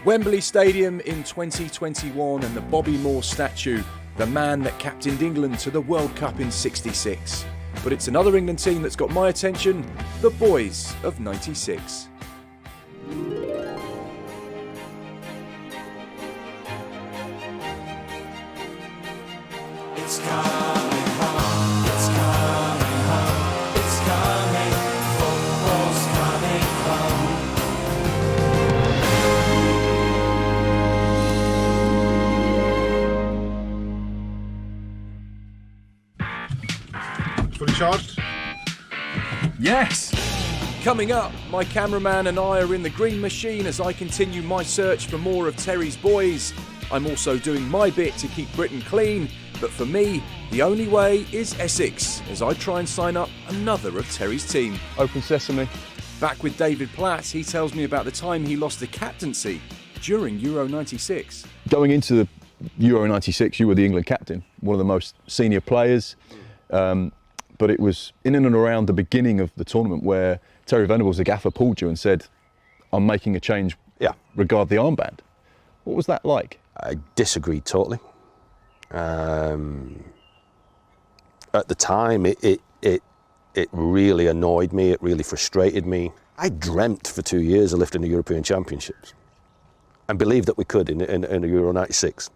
Wembley Stadium in 2021 and the Bobby Moore statue, the man that captained England to the World Cup in '66. But it's another England team that's got my attention, the boys of '96. It's coming home, it's coming home, it's coming, football's coming home. Fully charged? Yes! Coming up, my cameraman and I are in the green machine as I continue my search for more of Terry's boys. I'm also doing my bit to keep Britain clean, but for me, the only way is Essex, as I try and sign up another of Terry's team. Open sesame. Back with David Platt, he tells me about the time he lost the captaincy during Euro '96. Going into the Euro '96, you were the England captain, one of the most senior players. But it was in and around the beginning of the tournament where Terry Venables, the gaffer, pulled you and said, I'm making a change regarding the armband. What was that like? I disagreed totally. At the time, it really annoyed me, it really frustrated me. I dreamt for 2 years of lifting the European Championships and believed that we could in the Euro '96.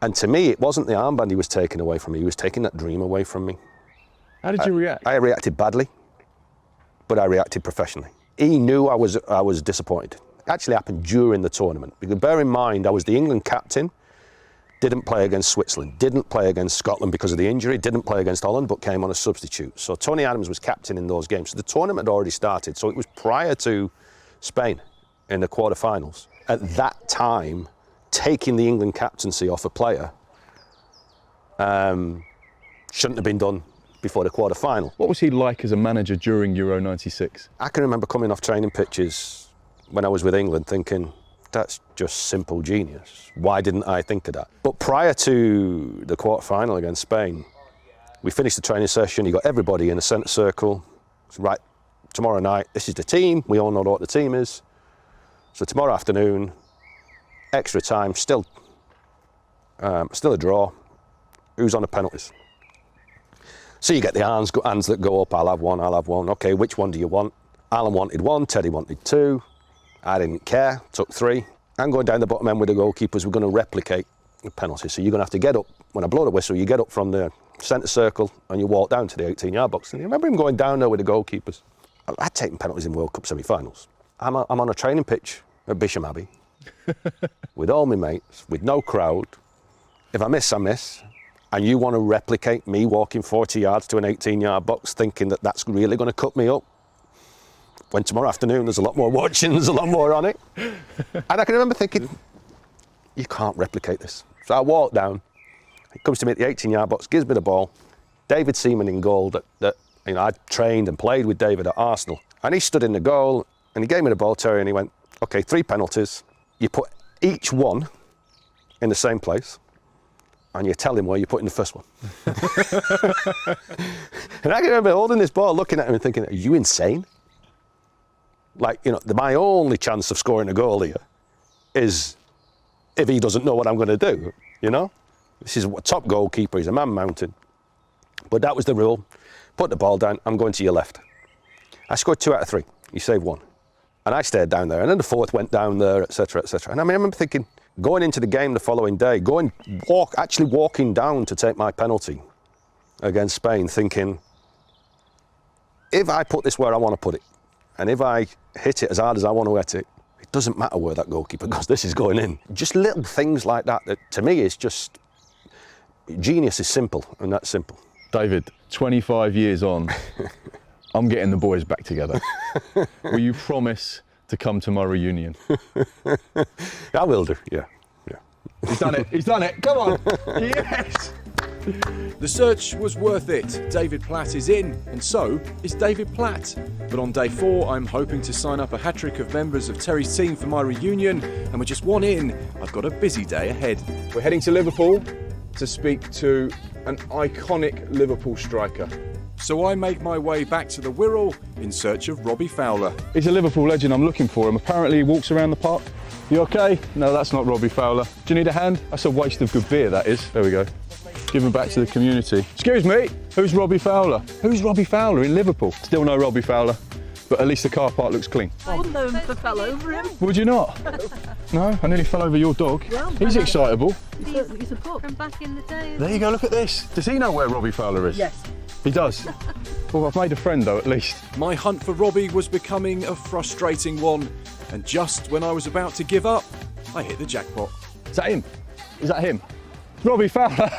And to me, it wasn't the armband he was taking away from me, he was taking that dream away from me. How did you react? I reacted badly, but I reacted professionally. He knew I was disappointed. It actually happened during the tournament. Because bear in mind, I was the England captain, didn't play against Switzerland, didn't play against Scotland because of the injury, didn't play against Holland, but came on a substitute. So Tony Adams was captain in those games. So the tournament had already started, so it was prior to Spain in the quarterfinals. At that time, taking the England captaincy off a player shouldn't have been done before the quarter-final. What was he like as a manager during Euro '96? I can remember coming off training pitches when I was with England thinking, that's just simple genius. Why didn't I think of that? But prior to the quarter-final against Spain, we finished the training session, you got everybody in a centre circle. So, right, tomorrow night, this is the team, we all know what the team is. So tomorrow afternoon, extra time, still a draw. Who's on the penalties? So you get the hands that go up, I'll have one. Okay, which one do you want? Alan wanted one, Teddy wanted two. I didn't care, took three. I'm going down the bottom end with the goalkeepers, we're going to replicate the penalty. So you're going to have to get up, when I blow the whistle, you get up from the centre circle and you walk down to the 18-yard box. And you remember him going down there with the goalkeepers? I'd taken penalties in World Cup semi-finals. I'm on a training pitch at Bisham Abbey with all my mates, with no crowd. If I miss, I miss. And you want to replicate me walking 40 yards to an 18-yard box thinking that that's really going to cut me up? When tomorrow afternoon there's a lot more watching, there's a lot more on it. And I can remember thinking, you can't replicate this. So I walk down, he comes to me at the 18-yard box, gives me the ball. David Seaman in goal that I'd trained and played with David at Arsenal. And he stood in the goal and he gave me the ball, Terry, and he went, okay, 3 penalties. You put each one in the same place and you tell him where you're putting the first one. And I can remember holding this ball, looking at him and thinking, are you insane? Like, my only chance of scoring a goal here is if he doesn't know what I'm going to do, This is a top goalkeeper, he's a man mountain. But that was the rule. Put the ball down, I'm going to your left. I scored 2 out of 3, you saved 1. And I stayed down there, and then the 4th went down there, etc., etc. And I remember thinking, going into the game the following day, actually walking down to take my penalty against Spain, thinking, if I put this where I want to put it, and if I hit it as hard as I want to hit it, it doesn't matter where that goalkeeper goes, this is going in. Just little things like that to me is just, genius is simple, and that's simple. David, 25 years on, I'm getting the boys back together. Will you promise to come to my reunion? I will do, yeah. He's done it, come on, yes! The search was worth it. David Platt is in, and so is David Platt. But on day 4, I'm hoping to sign up a hat-trick of members of Terry's team for my reunion, and with just one in, I've got a busy day ahead. We're heading to Liverpool to speak to an iconic Liverpool striker. So I make my way back to the Wirral in search of Robbie Fowler. He's a Liverpool legend. I'm looking for him. Apparently he walks around the park. You okay? No, that's not Robbie Fowler. Do you need a hand? That's a waste of good beer, that is. There we go. Give him back to the community. Excuse me, who's Robbie Fowler? Who's Robbie Fowler in Liverpool? Still no Robbie Fowler, but at least the car park looks clean. I wouldn't know if I fell over him. Would you not? No, I nearly fell over your dog. Well, He's excitable. He's a pup. From back in the day. There you go, look at this. Does he know where Robbie Fowler is? Yes. He does? Well, I've made a friend though, at least. My hunt for Robbie was becoming a frustrating one, and just when I was about to give up, I hit the jackpot. Is that him? Is that him? Robbie Fowler.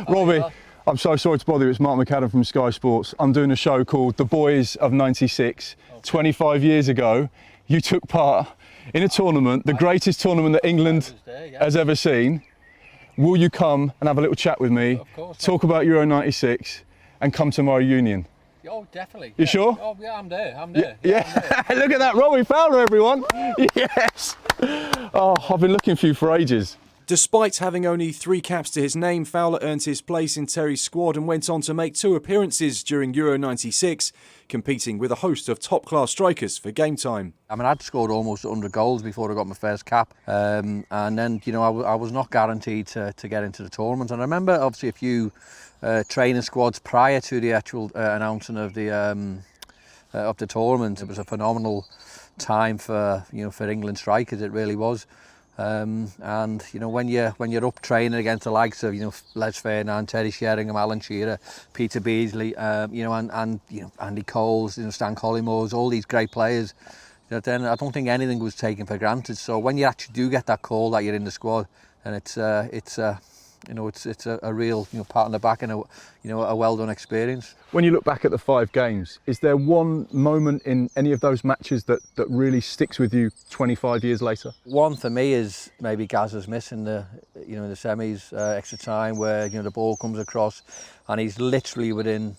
Robbie, I'm so sorry to bother you. It's Mark McAdam from Sky Sports. I'm doing a show called The Boys of '96. 25 years ago, you took part in a tournament, the greatest tournament that England has ever seen. Will you come and have a little chat with me? Of course. Talk about Euro '96 and come to my reunion? Oh, definitely. You sure? Oh, yeah, I'm there. I'm there. Yeah. I'm there. Look at that, Robbie Fowler, everyone. Yes. Oh, I've been looking for you for ages. Despite having only 3 caps to his name, Fowler earned his place in Terry's squad and went on to make 2 appearances during Euro '96, competing with a host of top-class strikers for game time. I mean, I'd scored almost 100 goals before I got my first cap, and then, you know, I was not guaranteed to get into the tournament. And I remember, obviously, a few training squads prior to the actual announcing of the tournament. It was a phenomenal time for England strikers. It really was. And you know, when you're up training against the likes of Les Ferdinand, Terry Sheringham, Alan Shearer, Peter Beasley, and Andy Coles, Stan Collymores, all these great players, then I don't think anything was taken for granted. So when you actually do get that call that you're in the squad, and it's a real pat on the back and a well done experience. When you look back at the 5 games, is there one moment in any of those matches that really sticks with you 25 years later? One for me is maybe Gazza's miss in the the semis, extra time, where the ball comes across and he's literally within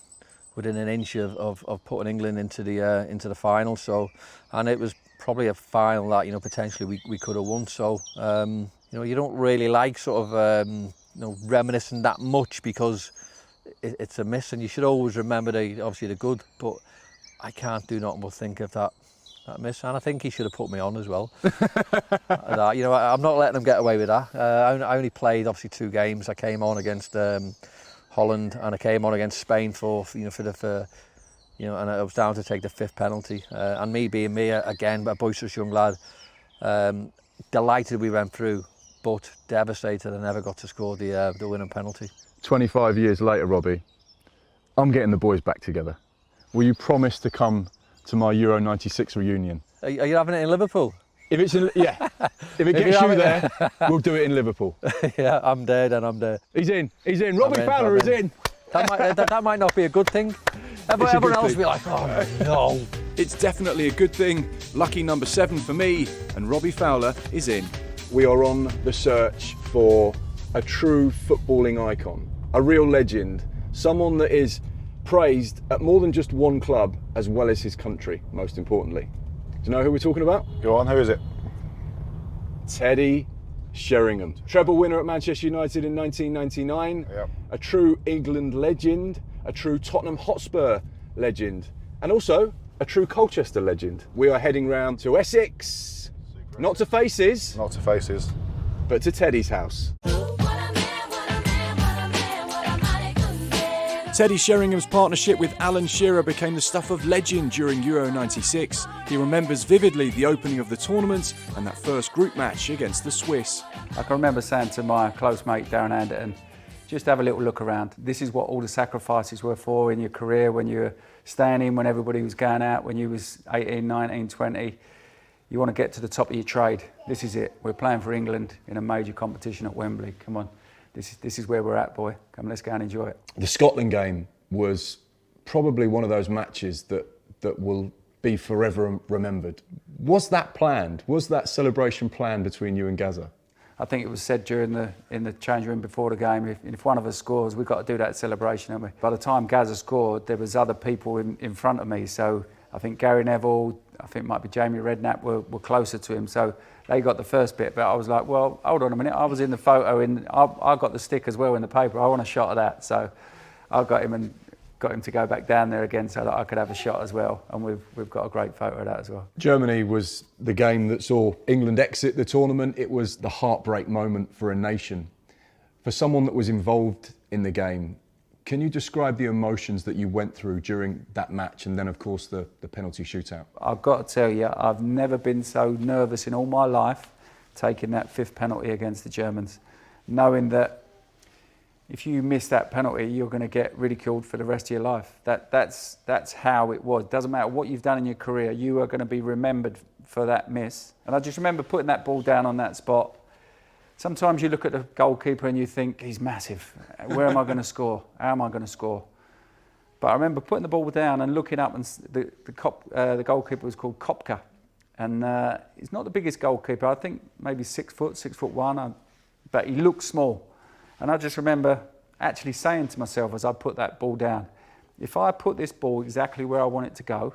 an inch of putting England into the final. So, and it was probably a final that potentially we could have won. So you don't really like sort of reminiscing that much, because it's a miss, and you should always remember obviously the good, but I can't do nothing but think of that miss, and I think he should have put me on as well. I'm not letting him get away with that. I only played obviously 2 games. I came on against Holland, and I came on against Spain and I was down to take the 5th penalty, and me being me again, a boisterous young lad, delighted we went through, but devastated I never got to score the winning penalty. 25 years later, Robbie, I'm getting the boys back together. Will you promise to come to my Euro '96 reunion? Are you having it in Liverpool? If it's if it gets you there, we'll do it in Liverpool. Yeah, I'm there then, I'm there. He's in. Robbie Fowler is in. That might not be a good thing. Everyone else will be like, oh no. It's definitely a good thing. Lucky number 7 for me, and Robbie Fowler is in. We are on the search for a true footballing icon, a real legend, someone that is praised at more than just one club, as well as his country, most importantly. Do you know who we're talking about? Go on, who is it? Teddy Sheringham. Treble winner at Manchester United in 1999, Yep. A true England legend, a true Tottenham Hotspur legend, and also a true Colchester legend. We are heading round to Essex, not to Faces, Not to Faces. but to Teddy's house. Teddy Sheringham's partnership with Alan Shearer became the stuff of legend during Euro '96. He remembers vividly the opening of the tournament and that first group match against the Swiss. I can remember saying to my close mate Darren Anderton, just have a little look around. This is what all the sacrifices were for in your career, when you were staying in, when everybody was going out, when you was 18, 19, 20. You want to get to the top of your trade. This is it. We're playing for England in a major competition at Wembley. Come on. This is where we're at, boy. Come, let's go and enjoy it. The Scotland game was probably one of those matches that will be forever remembered. Was that planned? Was that celebration planned between you and Gazza? I think it was said in the change room before the game, if one of us scores, we've got to do that celebration, haven't we? By the time Gazza scored, there was other people in front of me. So I think Gary Neville, I think it might be Jamie Redknapp were closer to him. So they got the first bit, but I was like, well, hold on a minute. I was in the photo, and I got the stick as well in the paper. I want a shot of that. So I got him and got him to go back down there again so that I could have a shot as well. And we've got a great photo of that as well. Germany was the game that saw England exit the tournament. It was the heartbreak moment for a nation. For someone that was involved in the game, can you describe the emotions that you went through during that match and then, of course, the penalty shootout? I've got to tell you, I've never been so nervous in all my life taking that fifth penalty against the Germans, knowing that if you miss that penalty, you're going to get ridiculed for the rest of your life. That's how it was. Doesn't matter what you've done in your career, you are going to be remembered for that miss. And I just remember putting that ball down on that spot. Sometimes you look at the goalkeeper and you think, he's massive. Where am I going to score? How am I going to score? But I remember putting the ball down and looking up, and the goalkeeper was called Kopka. And he's not the biggest goalkeeper. I think maybe 6 foot, 6'1", but he looked small. And I just remember actually saying to myself as I put that ball down, if I put this ball exactly where I want it to go,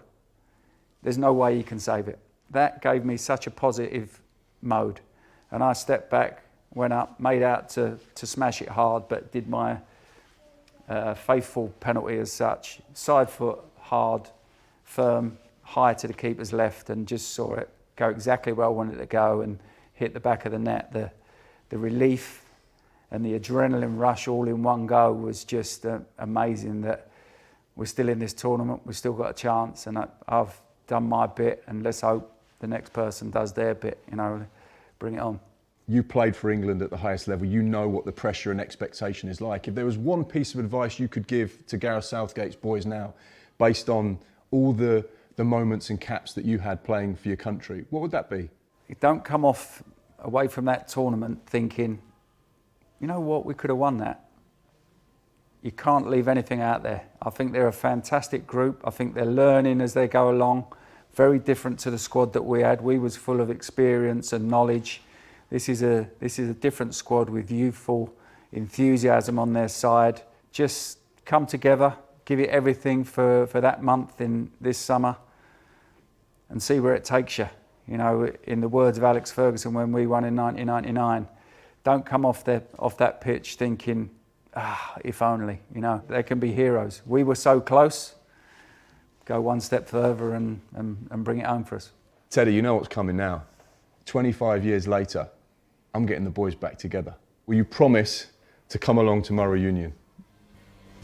there's no way he can save it. That gave me such a positive mode. And I stepped back, went up, made out to smash it hard, but did my faithful penalty as such. Side foot, hard, firm, high to the keeper's left, and just saw it go exactly where I wanted it to go and hit the back of the net. The relief and the adrenaline rush all in one go was just amazing that we're still in this tournament, we've still got a chance, and I've done my bit, and let's hope the next person does their bit, bring it on. You played for England at the highest level. You know what the pressure and expectation is like. If there was one piece of advice you could give to Gareth Southgate's boys now, based on all the moments and caps that you had playing for your country, what would that be? You don't come away from that tournament thinking, you know what, we could have won that. You can't leave anything out there. I think they're a fantastic group. I think they're learning as they go along. Very different to the squad that we had. We was full of experience and knowledge. This is a different squad with youthful enthusiasm on their side. Just come together, give it everything for that month in this summer, and see where it takes you. In the words of Alex Ferguson when we won in 1999, don't come off that pitch thinking, if only. They can be heroes. We were so close. Go one step further and bring it home for us. Teddy, you know what's coming now. 25 years later, I'm getting the boys back together. Will you promise to come along to my reunion?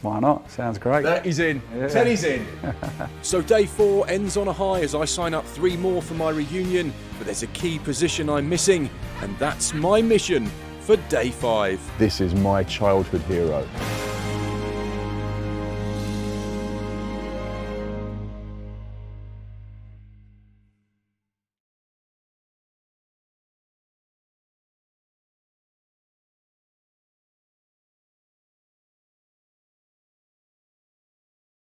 Why not? Sounds great. That is in. Yeah. Teddy's in. So day 4 ends on a high as I sign up 3 more for my reunion, but there's a key position I'm missing, and that's my mission for day 5. This is my childhood hero.